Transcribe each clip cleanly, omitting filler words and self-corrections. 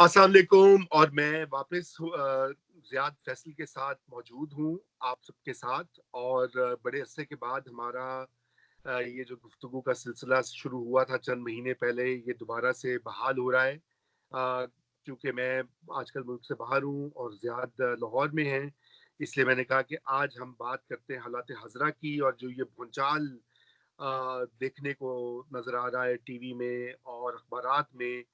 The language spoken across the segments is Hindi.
अस्सलाम वालेकुम। और मैं वापस ज़ियाद फैसल के साथ मौजूद हूँ आप सबके साथ। और बड़े अरसे के बाद हमारा ये जो गुफ्तगू का सिलसिला शुरू हुआ था चंद महीने पहले, ये दोबारा से बहाल हो रहा है। चूँकि मैं आजकल मुल्क से बाहर हूँ और ज़ियाद लाहौर में हैं, इसलिए मैंने कहा कि आज हम बात करते हैं हालात हज़रा की। और जो ये भूचाल देखने को नज़र आ रहा है टीवी में और अखबारात में,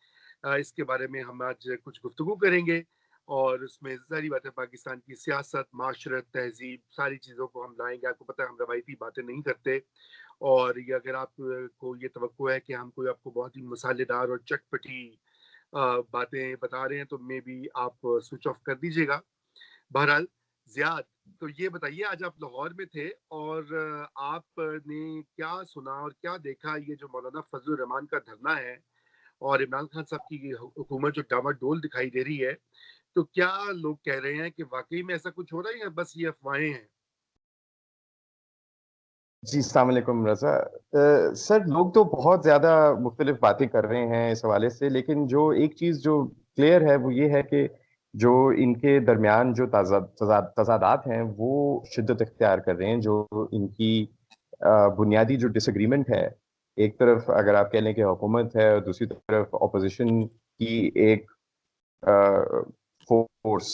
इसके बारे में हम आज कुछ गुफ्तगू करेंगे। और उसमें ज़ाहिर बात है पाकिस्तान की सियासत, माशरत, तहज़ीब, सारी चीज़ों को हम लाएँगे। आपको पता है हम रवायती बातें नहीं करते। और ये अगर आप को ये तवक्को है कि हम कोई आपको बहुत ही मसालेदार और चटपटी बातें बता रहे हैं, तो मेबी आप स्विच ऑफ कर दीजिएगा। बहरहाल ज़ियाद, तो ये बताइए, आज आप लाहौर में थे और आपने क्या सुना और क्या देखा? ये जो मौलाना फजलुर रहमान का धरना है और इमरान खान साहब की हुकूमत जो डामाडोल दिखाई दे रही है, तो क्या लोग कह रहे हैं कि वाक़ई में ऐसा कुछ हो रहा है या बस ये अफ़वाहें हैं? जी, अस्सलाम वालेकुम रज़ा। सर, लोग तो बहुत ज़्यादा मुख्तलिफ़ बातें कर रहे हैं इस हवाले से, लेकिन जो एक चीज़ जो क्लियर है, वो ये है कि जो इनके दरमियान जो तज़ादात हैं, वो शिद्दत इख्तियार कर रहे हैं। जो इनकी बुनियादी जो डिसएग्रीमेंट है, एक तरफ अगर आप कह लें कि हुकूमत है और दूसरी तरफ ऑपोज़िशन की एक अ, फ़ोर्स,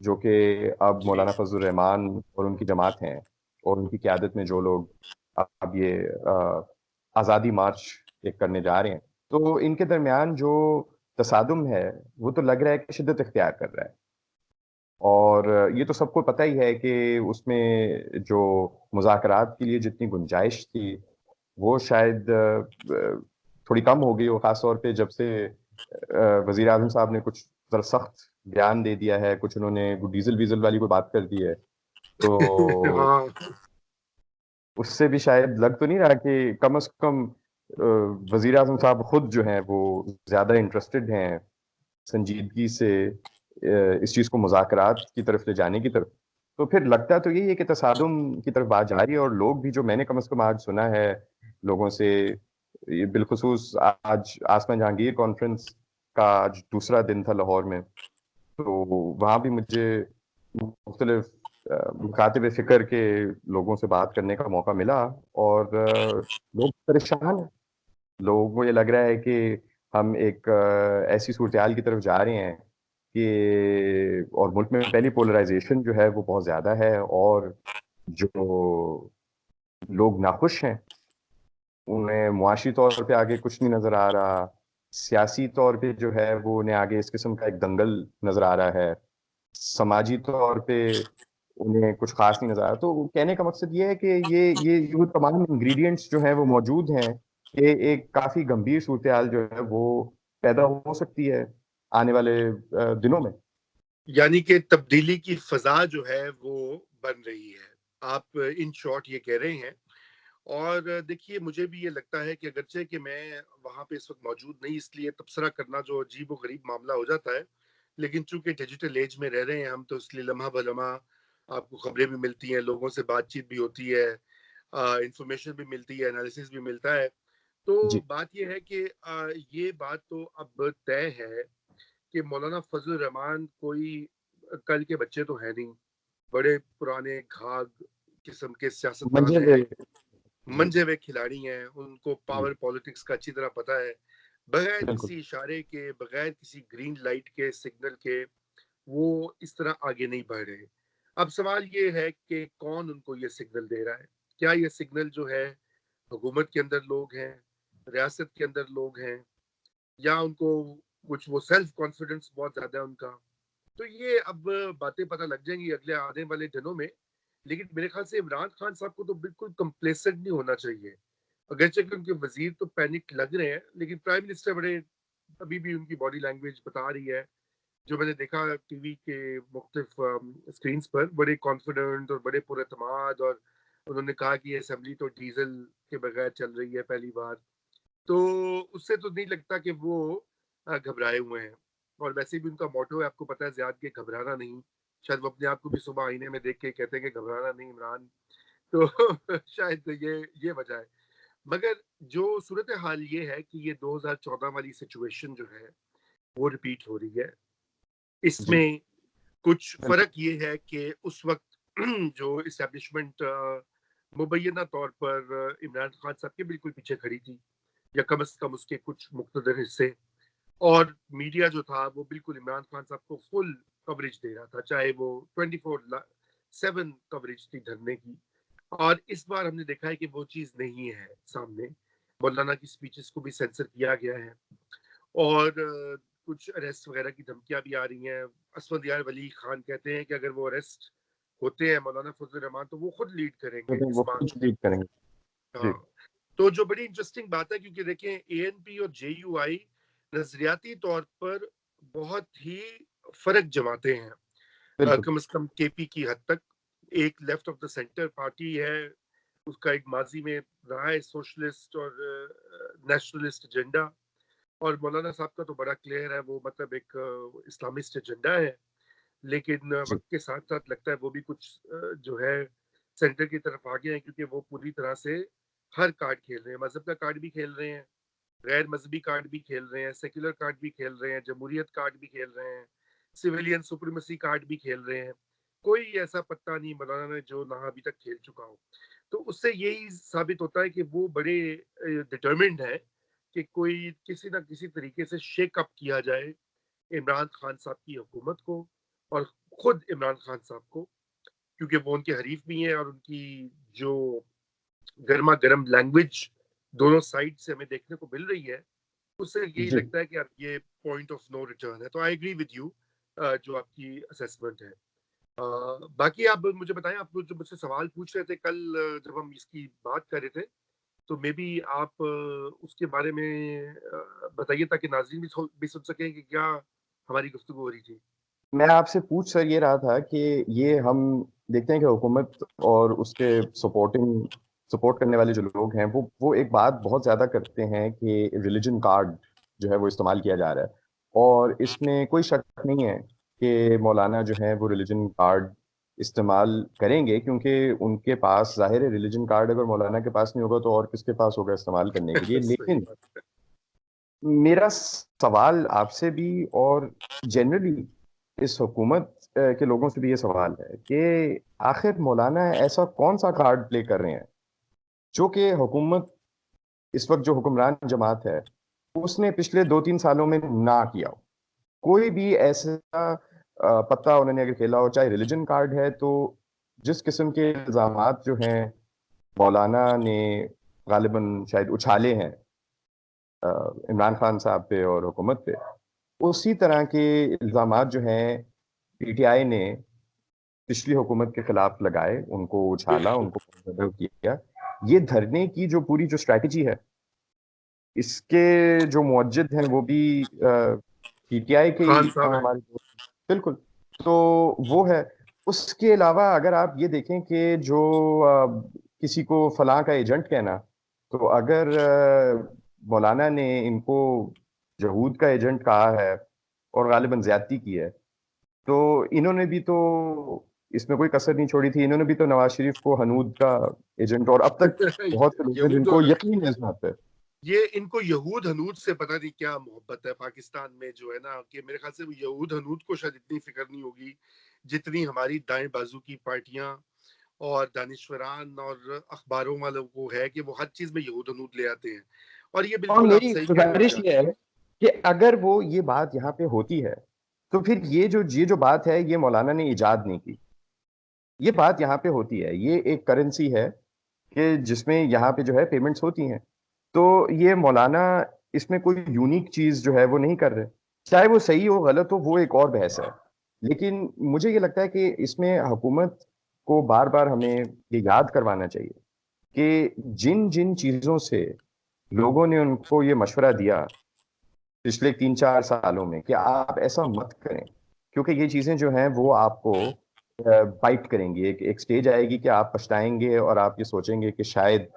जो कि अब जी। मौलाना फज़लुर रहमान और उनकी जमात हैं, और उनकी क़यादत में जो लोग अब ये आज़ादी मार्च एक करने जा रहे हैं। तो इनके दरमियान जो तसादुम है, वो तो लग रहा है कि शिद्दत इख्तियार कर रहा है। और ये तो सबको पता ही है कि उसमें जो मुज़ाकरात के लिए जितनी गुंजाइश थी, वो शायद थोड़ी कम हो गई हो, ख़ास तौर पे जब से वज़ीर आज़म साहब ने कुछ ज़रा सख्त बयान दे दिया है, कुछ उन्होंने वो डीज़ल-वीज़ल वाली कोई बात कर दी है। तो हाँ। उससे भी शायद लग तो नहीं रहा कि कम से कम वज़ीर आज़म साहब खुद जो हैं, वो ज़्यादा इंटरेस्टेड हैं संजीदगी से इस चीज़ को मुज़ाकरात की तरफ ले जाने की तरफ। तो फिर लगता तो यही है कि तसादुम की तरफ बात जा रही है। और लोग भी, जो मैंने कम से कम आज सुना है लोगों से, ये बिलख़ुसूस आज आसमा जहांगीर कॉन्फ्रेंस का आज दूसरा दिन था लाहौर में, तो वहाँ भी मुझे मुख्तलिफ़ मुखातिब फ़िक्र के लोगों से बात करने का मौका मिला। और लोग परेशान हैं। लोगों को ये लग रहा है कि हम एक ऐसी सूरत-ए-हाल की तरफ जा रहे हैं कि, और मुल्क में पहली पोलराइज़ेशन जो है वो बहुत ज़्यादा है, और जो लोग नाखुश हैं, उन्हें मुआशी तौर पे आगे कुछ नहीं नज़र आ रहा। सियासी तौर पे जो है, वो उन्हें आगे इस किस्म का एक दंगल नज़र आ रहा है। समाजी तौर पे उन्हें कुछ ख़ास नहीं नज़र आ रहा। तो कहने का मकसद ये है कि ये वो तमाम इंग्रीडिएंट्स जो हैं, वो मौजूद हैं कि एक काफ़ी गंभीर सूरत-ए-हाल जो है, वो पैदा हो सकती है आने वाले दिनों में। यानी कि तब्दीली की फ़ज़ा जो है वो बन रही है। आप इन शॉर्ट ये कह रहे हैं। और देखिए, मुझे भी ये लगता है कि अगरचे कि मैं वहाँ पे इस वक़्त मौजूद नहीं, इसलिए तबसरा करना जो अजीब-ओ-गरीब मामला हो जाता है। लेकिन चूँकि डिजिटल ऐज में रह रहे हैं हम, तो इसलिए लम्हा-ब-लम्हा आपको खबरें भी मिलती हैं, लोगों से बातचीत भी होती है, इन्फॉर्मेशन भी मिलती है, एनालिसिस भी मिलता है। तो जी। बात ये है कि ये बात तो अब तय है कि मौलाना फजलुर रहमान कोई कल के बच्चे तो हैं नहीं। बड़े पुराने घाघ किस्म के सियासतदान मंझे हुए। हैं, जी, मंझे हुए खिलाड़ी हैं, उनको जी, पावर पॉलिटिक्स का अच्छी तरह पता है। बगैर बिल्कुल। किसी इशारे के, बगैर किसी ग्रीन लाइट के, सिग्नल के, वो इस तरह आगे नहीं बढ़ रहे। अब सवाल ये है कि कौन उनको ये सिग्नल दे रहा है? क्या ये सिग्नल जो है हुकूमत के अंदर लोग हैं, रियासत के अंदर लोग हैं, या उनको कुछ वो सेल्फ कॉन्फिडेंस बहुत ज़्यादा है उनका? तो ये अब बातें पता लग जाएँगी अगले आने वाले दिनों में। लेकिन मेरे ख़्याल से इमरान खान साहब को तो बिल्कुल कंप्लेसेंट नहीं होना चाहिए। अगरचे कि उनके वज़ीर तो पैनिक लग रहे हैं, लेकिन प्राइम मिनिस्टर बड़े, अभी भी उनकी बॉडी लैंग्वेज बता रही है, जो मैंने देखा टीवी के मुख्तलिफ स्क्रीन्स पर, बड़े कॉन्फिडेंट और बड़े पुरएतमाद। और उन्होंने कहा कि ये असेंबली तो डीज़ल के बगैर चल रही है पहली बार। तो उससे तो नहीं लगता कि वो घबराए हुए हैं। और वैसे भी उनका मोटो है, आपको पता है ज़ियाद, के घबराना नहीं। शायद वो अपने आप को भी सुबह आईने में देख के कहते हैं कि घबराना नहीं इमरान। तो शायद ये वजह है। मगर जो सूरत हाल ये है कि ये 2014 वाली सिचुएशन जो है, वो रिपीट हो रही है। जी इसमें कुछ बिल्कुल फर्क ये है कि उस वक्त जो इस्टेब्लिशमेंट मुबैना तौर पर इमरान खान साहब के बिल्कुल पीछे खड़ी थी, या कम से कम उसके कुछ मुख्तदर हिस्से, और मीडिया जो था वो बिल्कुल इमरान खान साहब को फुल कवरेज दे रहा था, चाहे वो 24/7 कवरेज थी धरने की। और इस बार हमने देखा है कि वो चीज़ नहीं है सामने। मौलाना की स्पीचेस को भी सेंसर किया गया है, और कुछ अरेस्ट वगैरह की धमकियां भी आ रही हैं। असफद यार वली खान कहते हैं कि अगर वो अरेस्ट होते हैं मौलाना फजल रहमान, तो वो खुद लीड करेंगे तो इस वो मार्च कुछ को। लीड करेंगे जी हाँ, तो जो बड़ी इंटरेस्टिंग बात है, क्योंकि देखें एएनपी और जेयूआई नजरियाती तौर पर बहुत ही फर्क जमाते हैं, बिल्कुल कम से कम केपी की हद तक। एक left of the centre party है, उसका एक माजी में रहा है सोशलिस्ट और नेशनलिस्ट एजेंडा, और मौलाना साहब का तो बड़ा क्लियर है, वो मतलब एक इस्लामिस्ट एजेंडा है। लेकिन जी वक्त के साथ साथ लगता है वो भी कुछ जो है सेंटर की तरफ आ गए हैं, क्योंकि वो पूरी तरह से हर कार्ड खेल रहे हैं। मजहब का कार्ड भी खेल रहे हैं, गैर मजहबी कार्ड भी खेल रहे हैं, सेक्युलर कार्ड भी खेल रहे हैं, जमहूरियत कार्ड भी खेल रहे हैं, सिविलियन सुप्रीमेसी कार्ड भी खेल रहे हैं। कोई ऐसा पत्ता नहीं मौलाना ने जो ना अभी तक खेल चुका हो। तो उससे यही साबित होता है कि वो बड़े डिटर्मिन्ड है कि कोई किसी ना किसी तरीके से शेक अप किया जाए इमरान खान साहब की हुकूमत को, और खुद इमरान खान साहब को, क्योंकि वो उनके हरीफ भी हैं, और उनकी जो गर्मा गर्म लैंग्वेज दोनों साइड से हमें देखने को मिल रही है, उससे यही जी लगता है कि अब ये पॉइंट ऑफ नो रिटर्न है। तो आई एग्री विद यू, जो आपकी असेसमेंट है। बाकी आप मुझे बताएं, आप जो मुझसे सवाल पूछ रहे थे कल जब हम इसकी बात कर रहे थे, तो मे बी आप उसके बारे में बताइए, ताकि नाज़रीन भी सुन सकें कि क्या हमारी गुफ्तगू हो रही थी। मैं आपसे पूछ सर ये रहा था कि ये हम देखते हैं कि हुकूमत और उसके सपोर्ट करने वाले जो लोग हैं वो एक बात बहुत ज़्यादा करते हैं कि रिलीजन कार्ड जो है वो इस्तेमाल किया जा रहा है और इसमें कोई शक नहीं है कि मौलाना जो है वो रिलीजन कार्ड इस्तेमाल करेंगे क्योंकि उनके पास ज़ाहिर है रिलीजन कार्ड अगर मौलाना के पास नहीं होगा तो और किसके पास होगा इस्तेमाल करने के लिए सही लेकिन बात मेरा सवाल आपसे भी और जनरली इस हुकूमत के लोगों से भी ये सवाल है कि आखिर मौलाना ऐसा कौन सा कार्ड प्ले कर रहे हैं जो कि हुकूमत इस वक्त जो हुक्मरान जमात है उसने पिछले 2-3 सालों में ना किया हो। कोई भी ऐसा पत्ता उन्होंने अगर खेला हो चाहे रिलीजन कार्ड है तो जिस किस्म के इल्जामात जो हैं मौलाना ने गालिबन शायद उछाले हैं इमरान खान साहब पे और हुकूमत पे उसी तरह के इल्जामात जो हैं पीटीआई ने पिछली हुकूमत के खिलाफ लगाए उनको है। उछाला उनको बदल किया ये धरने की जो पूरी जो स्ट्रैटेजी है इसके जो मुवज्जिद हैं वो भी पीटीआई के ही खान साहब है। हमारे बिल्कुल तो वो है उसके अलावा अगर आप ये देखें कि जो किसी को फलां का एजेंट कहना तो अगर मौलाना ने इनको यहूद का एजेंट कहा है और गालिबन ज्यादती की है तो इन्होंने भी तो इसमें कोई कसर नहीं छोड़ी थी इन्होंने भी तो नवाज शरीफ को हनूद का एजेंट और अब तक बहुत से लोग हैं यहूद जिनको और यकीन है इस बात पे ये इनको यहूद हनूद से पता नहीं क्या मोहब्बत है पाकिस्तान में, जो है ना, कि मेरे ख्याल से वो यहूद हनूद को शायद इतनी फिक्र नहीं होगी जितनी हमारी दाएं बाजू की पार्टियां और दानिशवरान और अखबारों वालों को है, कि वो हर चीज में यहूद हनूद ले आते हैं। और ये और बिल्कुल आप मेरी सही कह रहे गुजारिश हैं। ये है कि अगर वो ये बात यहाँ पे होती है तो फिर ये जो बात है ये मौलाना ने इजाद नहीं की ये बात यहाँ पे होती है ये एक करेंसी है कि जिसमें यहाँ पे जो है पेमेंट्स होती हैं तो ये मौलाना इसमें कोई यूनिक चीज जो है वो नहीं कर रहे चाहे वो सही हो गलत हो वो एक और बहस है लेकिन मुझे ये लगता है कि इसमें हुकूमत को बार बार हमें ये याद करवाना चाहिए कि जिन जिन चीजों से लोगों ने उनको ये मशवरा दिया पिछले 3-4 सालों में कि आप ऐसा मत करें क्योंकि ये चीजें जो हैं वो आपको बाइट करेंगी एक स्टेज आएगी कि आप पछताएंगे और आप ये सोचेंगे कि शायद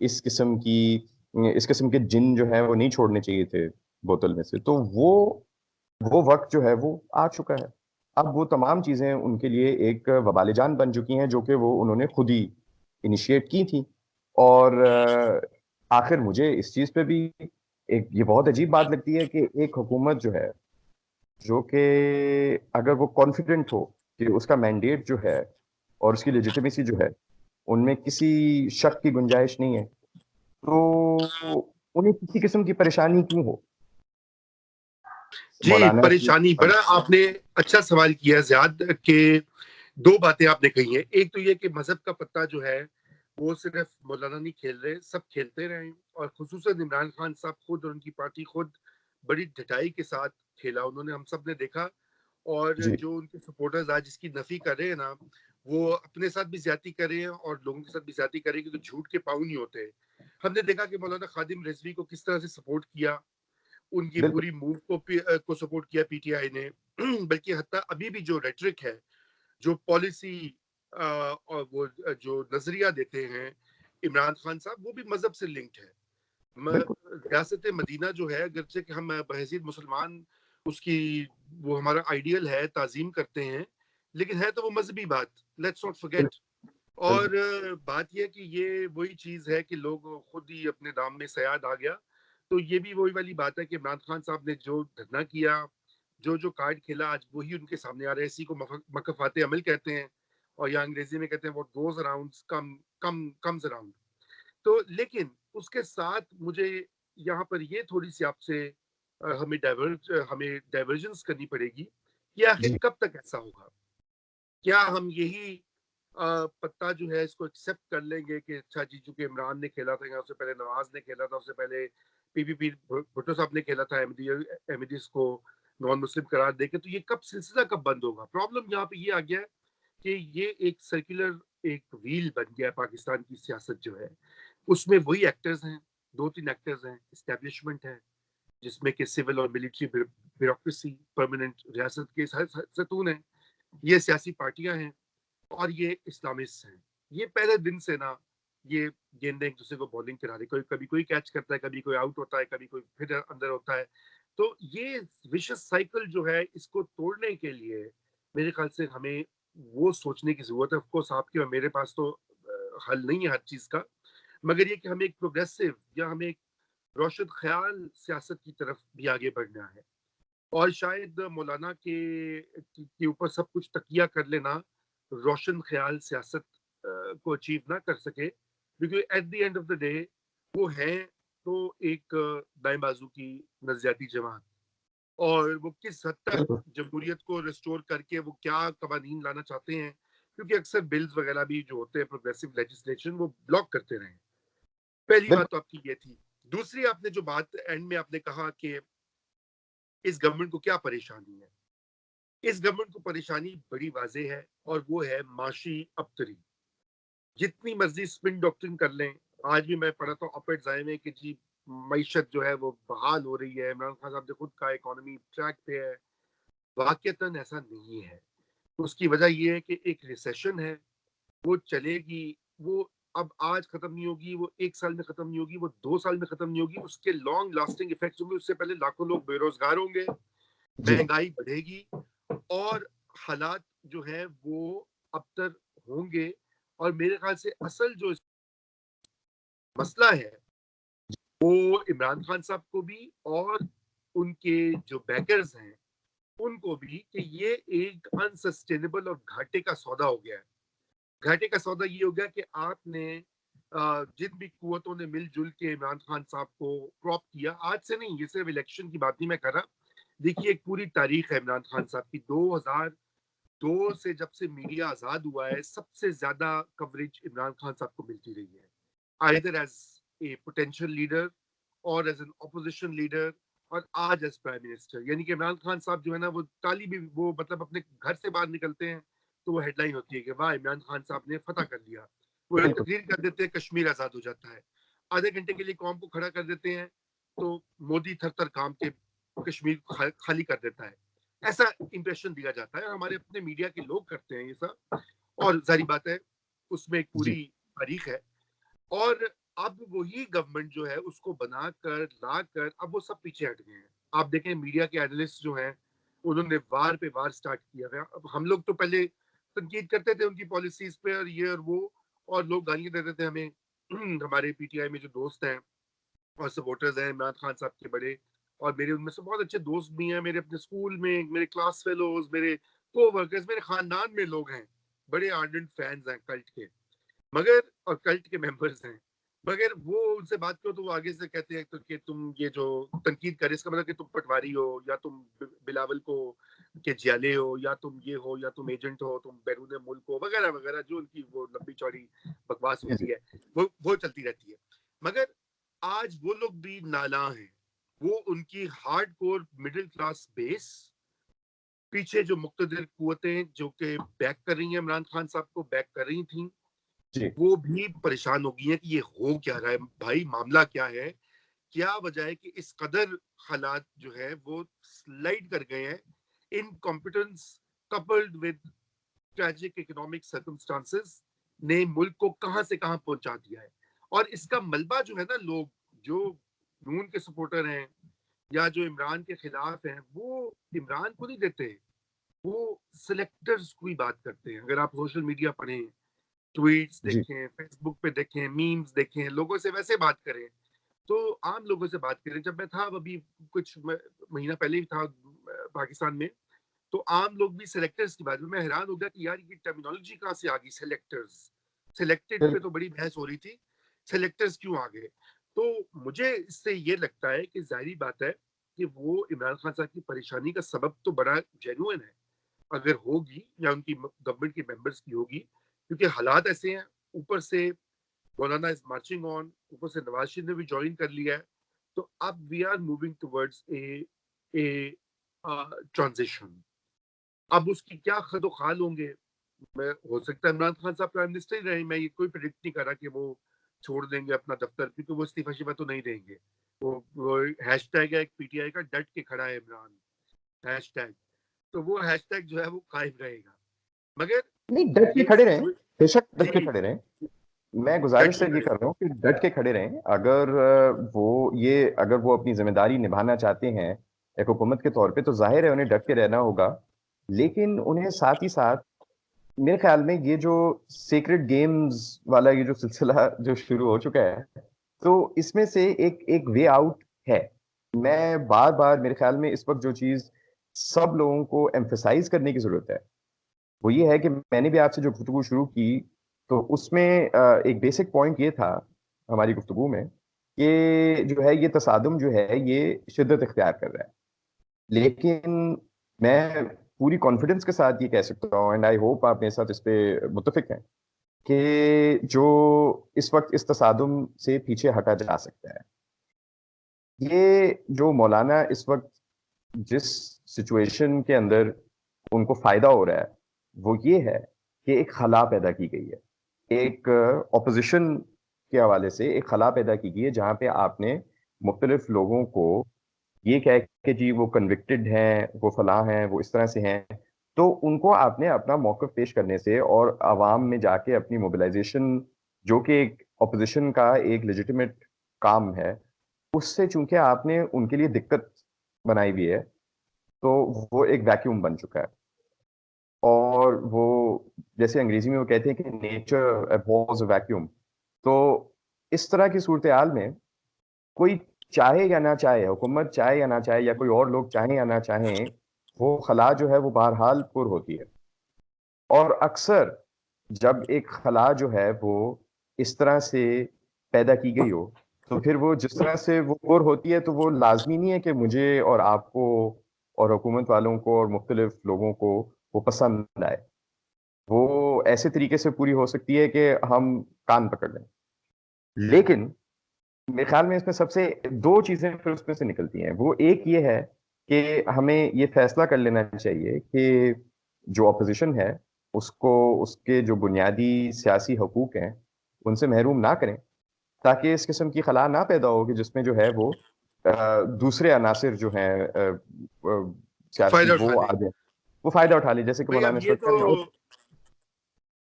इस किस्म की इस किस्म के जिन जो है वो नहीं छोड़ने चाहिए थे बोतल में से तो वो वक्त जो है वो आ चुका है अब वो तमाम चीजें उनके लिए एक वबाले जान बन चुकी हैं जो कि वो उन्होंने खुद ही इनिशिएट की थी और आखिर मुझे इस चीज पे भी एक ये बहुत अजीब बात लगती है कि एक हुकूमत जो है जो कि अगर वो कॉन्फिडेंट हो कि उसका मैंडेट जो है और उसकी लेजिटिमेसी जो है उनमें किसी शक की गुंजाइश नहीं है, तो उन्हें किसी किस्म की परेशानी क्यों हो? जी, मौलाना की परेशानी बड़ा आपने अच्छा सवाल किया ज़ियाद कि 2 बातें आपने कही हैं। एक तो ये कि मज़हब का पत्ता जो है, वो सिर्फ़ मौलाना नहीं खेल रहे, सब खेलते रहे हैं और ख़ुसूसन इमरान खान साहब खुद और उनकी पार्टी खुद बड़ी ढिठाई के साथ खेला उन्होंने, हम सब ने देखा। और जी, जो उनके सपोर्टर्स आज इसकी नफ़ी कर रहे हैं ना, वो अपने साथ भी ज़्यादती कर रहे हैं और लोगों के साथ भी ज़्यादती कर रहे हैं, क्योंकि झूठ के पाँव नहीं होते। हमने देखा कि मौलाना खादिम रिज़वी को किस तरह से सपोर्ट किया, उनकी बिल्कुल, पूरी मूव को सपोर्ट किया पीटीआई ने। बल्कि हत्ता अभी भी जो रेटरिक है, जो पॉलिसी और वो जो नजरिया देते हैं इमरान खान साहब, वो भी मजहब से लिंक्ड है। बिल्कुल, रियासत मदीना जो है, अगरचे कि हम बहसीत मुसलमान उसकी वो हमारा आइडियल है, ताजीम करते हैं, लेकिन है तो वो मजहबी बात, लेट्स नॉट बिल्कुल, फॉरगेट। बिल्कुल, और बात यह कि ये वही चीज है कि लोग खुद ही अपने दाम में सयाद आ गया। तो ये भी वही वाली बात है कि इमरान खान साहब ने जो धरना किया, जो जो कार्ड खेला, आज वही उनके सामने आ रहा है। इसी को मकफाते अमल कहते हैं और या अंग्रेजी में कहते हैं what goes around comes around. तो लेकिन उसके साथ मुझे यहाँ पर ये थोड़ी सी आपसे हमें डाइवर्जेंस करनी पड़ेगी कि आखिर जी, कब तक ऐसा होगा। क्या हम यही पत्ता जो है इसको एक्सेप्ट कर लेंगे कि अच्छा जी, चूंकि इमरान ने खेला था, या उससे पहले नवाज ने खेला था, उससे पहले पीपीपी भुट्टो साहब ने खेला था एमडीएस को नॉन मुस्लिम करार देके, तो ये कब सिलसिला कब बंद होगा? प्रॉब्लम यहाँ पे ये आ गया है कि ये एक सर्कुलर एक व्हील बन गया है पाकिस्तान की सियासत जो है। उसमें वही एक्टर्स हैं, 2-3 एक्टर्स हैं, एस्टेब्लिशमेंट है, जिसमें कि सिविल और मिलिट्री ब्यूरोक्रेसी, परमानेंट रियासत के सतून है, ये सियासी पार्टियां हैं और ये इस्लामिस्ट हैं। ये पहले दिन से ना ये गेंदें एक दूसरे को बॉलिंग करा रही, कोई कभी कोई कैच करता है, कभी कोई आउट होता है, कभी कोई फिर अंदर होता है। तो ये विशेष साइकिल जो है, इसको तोड़ने के लिए मेरे ख्याल से हमें वो सोचने की जरूरत है। ऑफकोर्स आपके और मेरे पास तो हल नहीं है हर चीज का, मगर ये कि हमें एक प्रोग्रेसिव या हमें एक रोशन ख्याल सियासत की तरफ भी आगे बढ़ना है। और शायद मौलाना के ऊपर सब कुछ तकिया कर लेना रोशन ख्याल सियासत को अचीव ना कर सके, क्योंकि eight the end of the day वो है तो एक दाएं बाजू की नजरियाती जमात, और वो किस हद तक बिल्कुल, जमहूरियत को रिस्टोर करके वो क्या कवानीन लाना चाहते हैं, क्योंकि अक्सर बिल्स वगैरह भी जो होते हैं प्रोग्रेसिव लेजिस्लेशन, वो ब्लॉक करते रहे। पहली बात बिल्कुल, तो आपकी ये थी। दूसरी आपने जो बात एंड में आपने कहा कि इस गवर्नमेंट को क्या परेशानी है, इस गवर्नमेंट को परेशानी बड़ी वाज़ेह है और वो है माशी अबतरी। जितनी मर्जी स्पिन डॉक्ट्रिन कर लें, आज भी मैं पढ़ा था ऑपेड्स आए में कि जी मईशत जो है वो बहाल हो रही है, इमरान खान साहब ने खुद कहा इकोनॉमी ट्रैक पे है। वाकईतन ऐसा नहीं है। उसकी वजह ये है कि एक रिसेशन है, वो चलेगी, वो अब आज खत्म नहीं होगी, वो 1 साल में खत्म नहीं होगी, वो 2 साल में खत्म नहीं होगी, उसके लॉन्ग लास्टिंग इफेक्ट्स होंगे। उससे पहले लाखों लोग बेरोजगार होंगे, जी, महंगाई बढ़ेगी और हालात जो है वो अबतर होंगे। और मेरे ख्याल से असल जो मसला है वो इमरान खान साहब को भी और उनके जो बैकर्स हैं उनको भी, कि ये एक अनसस्टेनेबल और घाटे का सौदा हो गया है। घाटे का सौदा ये हो गया कि आपने जिन भी कुवतों ने मिलजुल के इमरान खान साहब को क्रॉप किया, आज से नहीं, ये सिर्फ इलेक्शन की बात नहीं मैं कर रहा। देखिए एक पूरी तारीख है इमरान खान साहब की। 2002 से जब से मीडिया आजाद हुआ है, सबसे ज्यादा कवरेज इमरान खान साहब को मिलती रही है, either as a potential leader or as an opposition leader, और आज एज प्राइम मिनिस्टर। यानी कि इमरान खान साहब जो है ना, वो ताली भी वो मतलब अपने घर से बाहर निकलते हैं तो वो हेडलाइन होती है कि वाह इमरान खान साहब ने फतह कर लिया। वो एक बिल्कुल, तकरीर कर देते हैं, कश्मीर आजाद हो जाता है। आधे घंटे के लिए कौम को खड़ा कर देते हैं तो मोदी थर थर काम के कश्मीर खाली कर देता है। ऐसा इंप्रेशन दिया जाता है, हमारे अपने मीडिया के लोग करते हैं ये सब। और जारी बात है उसमें एक जी, पूरी तारीख है। और अब वही गवर्नमेंट जो है उसको बनाकर लाकर अब वो सब पीछे हट गए हैं। आप देखें मीडिया के एनालिस्ट जो हैं, उन्होंने वार पे वार स्टार्ट किया है। अब हम लोग तो पहले तनकीद करते थे उनकी पॉलिसीज पे और ये और वो, और लोग गालियां देते थे हमें। हमारे पीटीआई में जो दोस्त हैं और सपोर्टर्स हैं इमरान खान साहब के बड़े, और मेरे उनमें से बहुत अच्छे दोस्त भी हैं, मेरे अपने स्कूल में मेरे क्लास फेलोज, मेरे कोवर्कर्स, मेरे खानदान में लोग हैं बड़े आर्डेंट फैंस हैं कल्ट के, मगर और कल्ट के मेंबर्स हैं, मगर वो उनसे बात करो तो वो आगे से कहते हैं तो कि तुम ये जो तनकीद करे इसका मतलब कि तुम पटवारी हो, या तुम बिलावल को के जियाले हो, या तुम ये हो, या तुम एजेंट हो, तुम बैरून मुल्क हो, वगैरह वगैरह, जो उनकी वो लंबी चौड़ी बकवास जी होती जी है वो चलती रहती है। मगर आज वो लोग भी नाला हैं, वो उनकी hard core middle class base पीछे जो मुक्तदिर कुवतें जो कि बैक कर रही हैं, इमरान खान साहब को बैक कर रही थी, जी वो भी परेशान हो गई हैं कि ये हो क्या रहा है भाई, मामला क्या है, क्या वजह है कि इस कदर हालात जो है वो स्लाइड कर गए हैं। Incompetence coupled with tragic economic circumstances ने मुल्क को कहां से कहां पहुंचा दिया है। और इसका मलबा जो है ना, लोग जो नून के सपोर्टर हैं या जो इमरान के खिलाफ हैं, वो इमरान को नहीं देते, वो सिलेक्टर्स की बात करते हैं। अगर आप सोशल मीडिया पढ़ें, ट्वीट्स जी देखें, फेसबुक पे देखें, मीम्स देखें, लोगों से वैसे बात करें, तो आम लोगों से बात करें। जब मैं था अभी कुछ महीना पहले ही था पाकिस्तान में, तो आम लोग भी सिलेक्टर्स की बात में, मैं हैरान हो गया कि यार ये टर्मिनोलॉजी कहाँ से आ गई, सिलेक्टर्स, सिलेक्टेड पे बिल्कुल तो बड़ी बहस हो रही थी, सिलेक्टर्स क्यों आ गए। तो मुझे इससे ये लगता है कि जाहिर बात है कि वो इमरान खान साहब की परेशानी का सबब तो बड़ा जेन्युइन है, अगर होगी, या उनकी गवर्नमेंट के मेंबर्स की होगी, क्योंकि हालात ऐसे हैं। ऊपर से मौलाना इज मार्चिंग ऑन, ऊपर से नवाज शरीफ ने भी ज्वाइन कर लिया है, तो अब we are moving towards a transition. अब उसकी क्या खदो खाल होंगे, मैं हो सकता है इमरान खान साहब प्राइम मिनिस्टर ही रहे, मैं ये कोई प्रिडिक्ट नहीं कर रहा कि वो छोड़ देंगे अपना दफ्तर, क्योंकि वो इस्तीफा शिफा तो नहीं देंगे। वो हैशटैग है एक पीटीआई का, डट के खड़ा है इमरान हैशटैग, तो वो हैशटैग जो है वो कायम रहेगा। मगर नहीं, डट के ये खड़े रहें, बेशक डट के जी, खड़े रहें। मैं डट गुजारिश के सिर्फ ये खड़े, कर रहा हूँ कि डट के खड़े रहें। अगर अगर वो अपनी जिम्मेदारी निभाना चाहते हैं एक हुकूमत के तौर पे, तो जाहिर है उन्हें डट के रहना होगा। लेकिन उन्हें साथ ही साथ, मेरे ख्याल में ये जो सीक्रेट गेम्स वाला ये जो सिलसिला जो शुरू हो चुका है, तो इसमें से एक एक वे आउट है। मैं बार बार, मेरे ख्याल में इस वक्त जो चीज सब लोगों को एम्फेसाइज करने की जरूरत है, वो ये है कि मैंने भी आपसे जो गुफ्तगू शुरू की, तो उसमें एक बेसिक पॉइंट ये था हमारी गुफ्तगू में, कि जो है ये तसादुम जो है ये शिद्दत इख्तियार कर रहा है। लेकिन मैं पूरी कॉन्फिडेंस के साथ ये कह सकता हूँ, एंड आई होप आप मेरे साथ इस पे मुत्तफिक हैं, कि जो इस वक्त इस तसादुम से पीछे हटा जा सकता है, ये जो मौलाना इस वक्त जिस सिचुएशन के अंदर उनको फायदा हो रहा है, वो ये है कि एक खला पैदा की गई है, एक ऑपोजिशन के हवाले से एक खला पैदा की गई है, जहां पे आपने मुख्तलिफ लोगों को ये कह के जी वो कन्विक्टेड हैं, वो फलां हैं, वो इस तरह से हैं, तो उनको आपने अपना मौक़िफ़ पेश करने से और आवाम में जाके अपनी मोबिलाइजेशन, जो कि एक ऑपोजिशन का एक लेजिटिमेट काम है, उससे चूंकि आपने उनके लिए दिक्कत बनाई हुई है, तो वो एक वैक्यूम बन चुका है। और वो, जैसे अंग्रेजी में वो कहते हैं कि नेचर अबॉर्स अ वैक्यूम। तो इस तरह की सूरत हाल में कोई चाहे या ना चाहे, हुकूमत चाहे या ना चाहे, या कोई और लोग चाहें या ना चाहें, वो खला जो है वो बहरहाल पुर होती है। और अक्सर जब एक खला जो है वो इस तरह से पैदा की गई हो, तो फिर वो जिस तरह से वो पुर होती है, तो वो लाजमी नहीं है कि मुझे और आपको और हुकूमत वालों को और मुख्तलिफ लोगों को वो पसंद आए। वो ऐसे तरीके से पूरी हो सकती है कि हम कान पकड़ लें। लेकिन मेरे ख्याल में इसमें सबसे 2 चीज़ें फिर उसमें से निकलती हैं। वो एक ये है कि हमें ये फैसला कर लेना चाहिए कि जो ऑपोज़िशन है, उसको उसके जो बुनियादी सियासी हकूक़ हैं, उनसे महरूम ना करें, ताकि इस किस्म की खला ना पैदा हो कि जिसमें जो है वो दूसरे अनासिर जो हैं सियासी, फायदा वो उठा आ लें। जाएँ, वो फ़ायदा उठा लें, जैसे कि भाई अब मौलाना इस ये वक़्त तो, कर रहे हैं।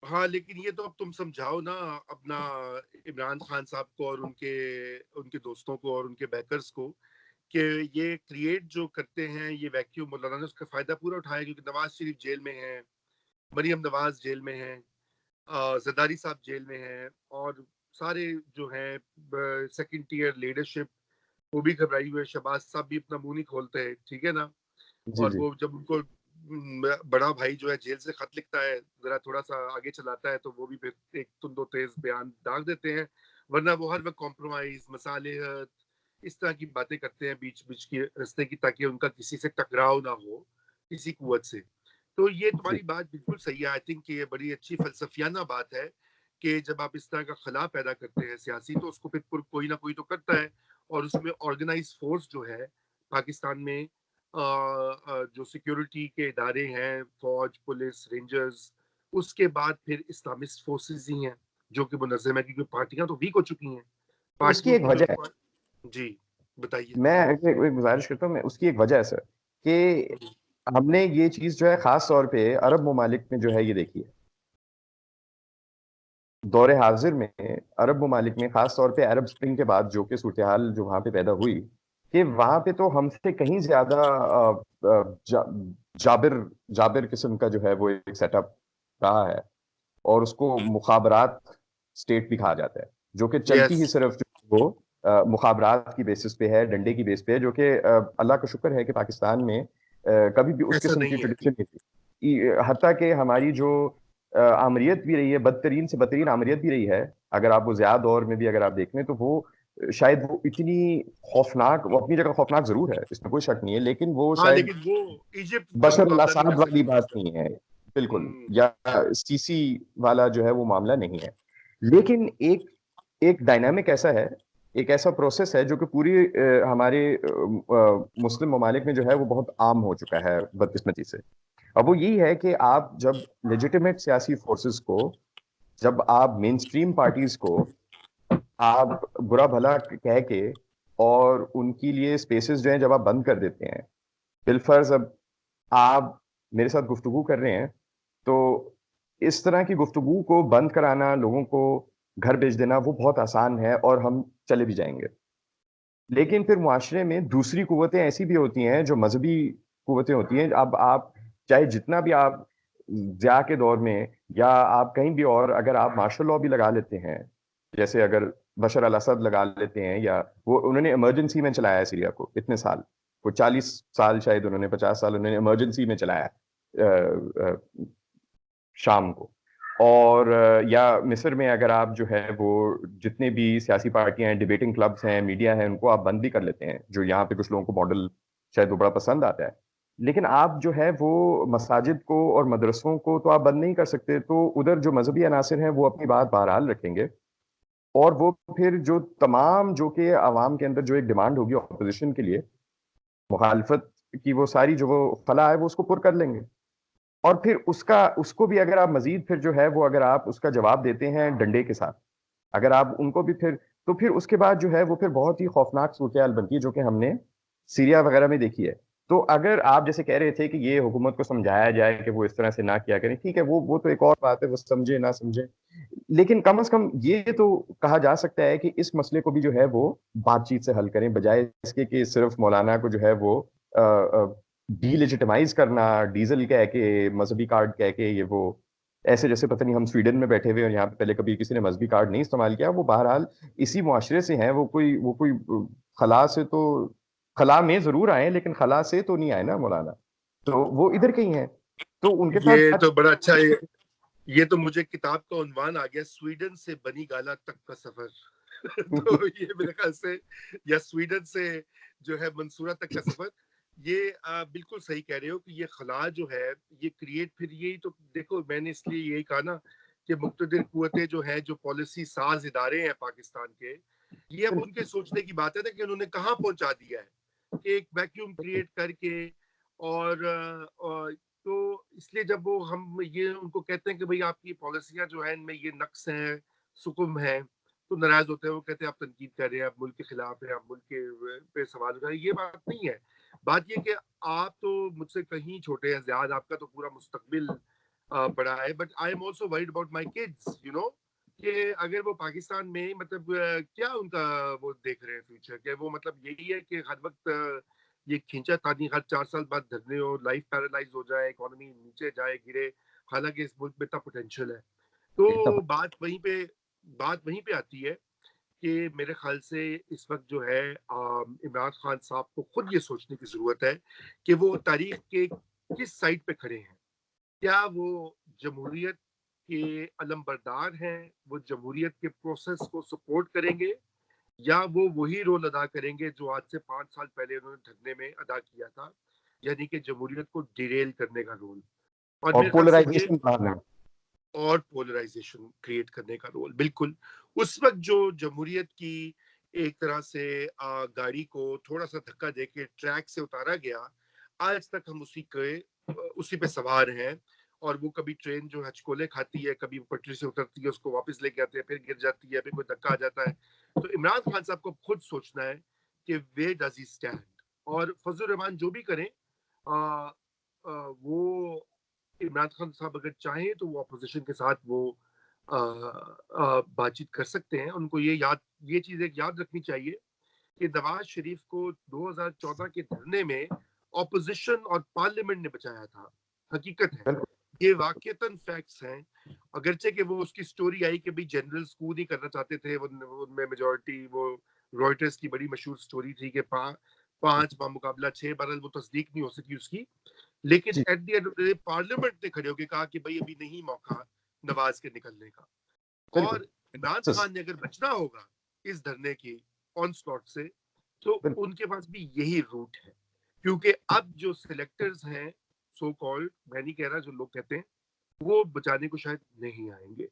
हाँ लेकिन ये तो अब तुम समझाओ ना अपना इमरान खान साहब को और उनके उनके दोस्तों को और उनके बैकर्स को, कि ये क्रिएट जो करते हैं ये वैक्यूम, मौलाना ने उसका फायदा पूरा उठाया, क्योंकि नवाज शरीफ जेल में है, मरियम नवाज जेल में है, जरदारी साहब जेल में हैं, और सारे जो हैं सेकंड टीयर लीडरशिप वो भी घबराई हुए, शहबाज साहब भी अपना मुंह नहीं खोलते हैं, ठीक है ना। जी और जी। वो जब उनको बड़ा भाई जो है जेल से खत लिखता है, जरा थोड़ा सा आगे चलाता है, तो वो भी फिर एक तुंदो तेज बयान दाग देते हैं। वरना वो हर वक्त कॉम्प्रोमाइज, मसालेहत, इस तरह की बातें करते हैं बीच बीच के रास्ते की, ताकि उनका किसी से टकराव ना हो, किसी कुवत से। तो ये जी तुम्हारी बात बिल्कुल सही है। आई थिंक ये बड़ी अच्छी फलसफियाना बात है कि जब आप इस तरह का खला पैदा करते हैं सियासी, तो उसको फिर कोई ना कोई तो करता है। और उसमें ऑर्गेनाइज फोर्स जो है पाकिस्तान में, जो सिक्योरिटी के इदारे हैं, फौज, पुलिस, रेंजर्स, उसके बाद फिर इस्लामिस्ट फोर्सेस ही हैं जो कि मुनज़्ज़म है, क्योंकि पार्टियां तो वीक हो चुकी हैं। उसकी पार्टियों एक की जो वजह है। जी बताइए। मैं एक गुजारिश करता हूँ, मैं उसकी एक वजह है सर, कि हमने ये चीज जो है खास तौर पे अरब ममालिक में जो है ये देखी है। दौरे हाजिर में अरब ममालिक में, खास तौर पे अरब स्प्रिंग के बाद जो कि सूरत हाल जो वहां पे पैदा हुई, कि वहां पे तो हमसे कहीं ज्यादा जाबिर जाबिर किस्म का जो है वो एक सेटअप रहा है। और उसको मुखाबरात स्टेट भी कहा जाता है, जो कि चलती यस, ही सिर्फ जो वो मुखाबरात की बेसिस पे है, डंडे की बेस पे है, जो कि अल्लाह का शुक्र है कि पाकिस्तान में कभी भी उस ऐसा किस्म की नहीं है। ट्रेडिशन नहीं थी। हत्ता कि हमारी जो आमरीत भी रही है, बदतरीन से बदतरीन आमरीत भी रही है, अगर आप वो ज़्यादा दौर में भी अगर आप देख लें, तो वो शायद वो इतनी खौफनाक, वो अपनी जगह खौफनाक जरूर है, इसमें कोई शक नहीं है, लेकिन वो हाँ, शायद लेकिन वो इजिप्ट का बशर अल मुकाबला नहीं असद कर वाली सकती बात उसका। नहीं है, बिल्कुल, हम्म। या सीसी वाला जो है वो मामला नहीं है। लेकिन एक एक डायनामिक ऐसा है, एक ऐसा प्रोसेस है जो कि पूरी हमारे मुस्लिम ममालिक में जो है वो बहुत आम हो चुका है बदकिस्मती से। अब वो यही है कि आप जब लेजिटिमेट सियासी फोर्सेस को, जब आप मेन स्ट्रीम पार्टीज को आप बुरा भला कह के और उनके लिए स्पेसेस जो हैं जब आप बंद कर देते हैं, बिलफर्ज अब आप मेरे साथ गुफ्तगू कर रहे हैं, तो इस तरह की गुफ्तगू को बंद कराना, लोगों को घर भेज देना, वो बहुत आसान है और हम चले भी जाएंगे। लेकिन फिर मुआशरे में दूसरी कुव्वतें ऐसी भी होती हैं जो मजहबी कुव्वतें होती हैं। अब आप चाहे जितना भी आप ज़िया के दौर में या आप कहीं भी और अगर आप मार्शल लॉ भी लगा लेते हैं, जैसे अगर बशर अल असद लगा लेते हैं, या वो उन्होंने इमरजेंसी में चलाया है सीरिया को इतने साल, वो 40 साल, शायद उन्होंने 50 साल उन्होंने इमरजेंसी में चलाया है शाम को। और या मिस्र में अगर आप जो है वो जितने भी सियासी पार्टियां हैं, डिबेटिंग क्लब्स हैं, मीडिया है, उनको आप बंद भी कर लेते हैं, जो यहाँ पे कुछ लोगों को मॉडल शायद वो बड़ा पसंद आता है। लेकिन आप जो है वो मसाजिद को और मदरसों को तो आप बंद नहीं कर सकते, तो उधर जो मजहबी अनासर हैं वो अपनी बात बहरहाल रखेंगे। और वो फिर जो तमाम जो कि आवाम के अंदर जो एक डिमांड होगी ऑपोजिशन के लिए, मुखालफत की, वो सारी जो वो खला है वो उसको पुर कर लेंगे। और फिर उसका उसको भी अगर आप मजीद फिर जो है वो अगर आप उसका जवाब देते हैं डंडे के साथ, अगर आप उनको भी फिर, तो फिर उसके बाद जो है वो फिर बहुत ही खौफनाक सूरत बनती है, जो कि हमने सीरिया वगैरह में देखी है। तो अगर आप जैसे कह रहे थे कि ये हुकूमत को समझाया जाए कि वो इस तरह से ना किया करें, ठीक है, वो तो एक और बात है, वो समझे ना समझे, लेकिन कम से कम ये तो कहा जा सकता है कि इस मसले को भी जो है वो बातचीत से हल करें, बजाय इसके कि सिर्फ मौलाना को जो है वो डीलेजिटिमाइज करना, डीजल कह के, मजहबी कार्ड कह के, ये वो ऐसे जैसे पता नहीं हम स्वीडन में बैठे हुए और यहाँ पे पहले कभी किसी ने मजहबी कार्ड नहीं इस्तेमाल किया। वो बहरहाल इसी मुआशरे से हैं, वो कोई खला से तो, खला में जरूर आए लेकिन खला से तो नहीं आए ना मौलाना, तो वो इधर कहीं है, तो उनके साथ ये बात। तो बड़ा अच्छा है। ये तो मुझे किताब का उन्वान आ गया, स्वीडन से बनी गाला तक का सफर। तो ये मेरे ख्याल से, या स्वीडन से जो है मंसूरा तक का सफर, ये बिल्कुल सही कह रहे हो कि ये खला जो है, ये क्रिएट, फिर यही तो देखो, मैंने इसलिए यही कहा ना कि मुक्तदिर कुव्वतें जो है, जो पॉलिसी साज इदारे हैं पाकिस्तान के, ये अब उनके सोचने की बात है ना कि उन्होंने कहाँ पहुंचा दिया है, कि एक वैक्यूम क्रिएट करके। और तो इसलिए जब वो हम ये उनको कहते हैं कि भाई आपकी पॉलिसियां जो है इनमें ये नक्स हैं, सुकुम है, तो नाराज होते हैं। वो कहते हैं आप तनकीद कर रहे हैं, आप मुल्क के खिलाफ हैं, आप मुल्क के पे सवाल उठा रहे हैं। ये बात नहीं है। बात ये कि आप तो मुझसे कहीं छोटे हैं ज़ियाद, आपका तो पूरा मुस्तकबिल पड़ा है। But I am also worried about my kids, you know, कि अगर वो पाकिस्तान में मतलब क्या उनका वो देख रहे हैं फ्यूचर, कि वो मतलब यही है कि हर वक्त ये खींचा तानी हर 4 साल बाद धरने हो, लाइफ पैरालाइज हो जाए, इकोनॉमी नीचे जाए, गिरे। हालांकि इस मुल्क में इतना पोटेंशियल है। तो एकदम। बात वहीं पे आती है कि मेरे ख्याल से इस वक्त जो है इमरान खान साहब को खुद ये सोचने की जरूरत है कि वो तारीख के किस साइड पे खड़े हैं। क्या वो जमहूरियत के अलमबरदार हैं, वो जमहूरियत के प्रोसेस को सपोर्ट करेंगे, या वो वही रोल अदा करेंगे जो आज से 5 साल पहले उन्होंने धरने में अदा किया था, यानी कि जमहूरियत को डिरेल करने का रोल। और और मेरे ख्याल से ये पोलराइजेशन बढ़ाना। और पोलराइजेशन क्रिएट करने का रोल, बिल्कुल। उस वक्त जो जमहूरियत की एक तरह से गाड़ी को थोड़ा सा धक्का देके ट्रैक से उतारा गया, आज तक हम उसी पे सवार हैं। और वो कभी ट्रेन जो हचकोले खाती है, कभी पटरी से उतरती है, उसको वापस लेके आते हैं, फिर गिर जाती है, फिर कोई धक्का आ जाता है। तो इमरान खान साहब को खुद सोचना है कि वे डज ही स्टैंड। और फजल रहमान जो भी करें, आ, वो इमरान खान साहब अगर चाहें तो वो अपोजिशन के साथ वो बातचीत कर सकते हैं। उनको ये चीज एक याद रखनी चाहिए कि नवाज शरीफ को 2014 के धरने में ऑपोजिशन और पार्लियामेंट ने बचाया था। हकीकत है, बिल्कुल। ये वाकईतन फैक्ट्स हैं। अगरचे कि वो उसकी स्टोरी आई कि भाई जनरल स्कूल ही करना चाहते थे, उनमें मेजोरिटी वो रॉयटर्स की बड़ी मशहूर स्टोरी थी कि 5 मुकाबला 6, बहरहाल वो तस्दीक नहीं हो सकी उसकी। लेकिन जी। At the end of the day parliament ने खड़े होकर कहा कि भाई अभी नहीं मौका नवाज के निकलने का। बिल्कुल। और इमरान खान ने अगर बचना होगा इस धरने की ऑन स्पॉट से, तो बिल्कुल। उनके पास भी यही रूट है। क्योंकि अब जो सिलेक्टर्स हैं, सो कॉल्ड, मैं नहीं कह रहा, जो लोग कहते हैं, वो बचाने को शायद नहीं आएंगे।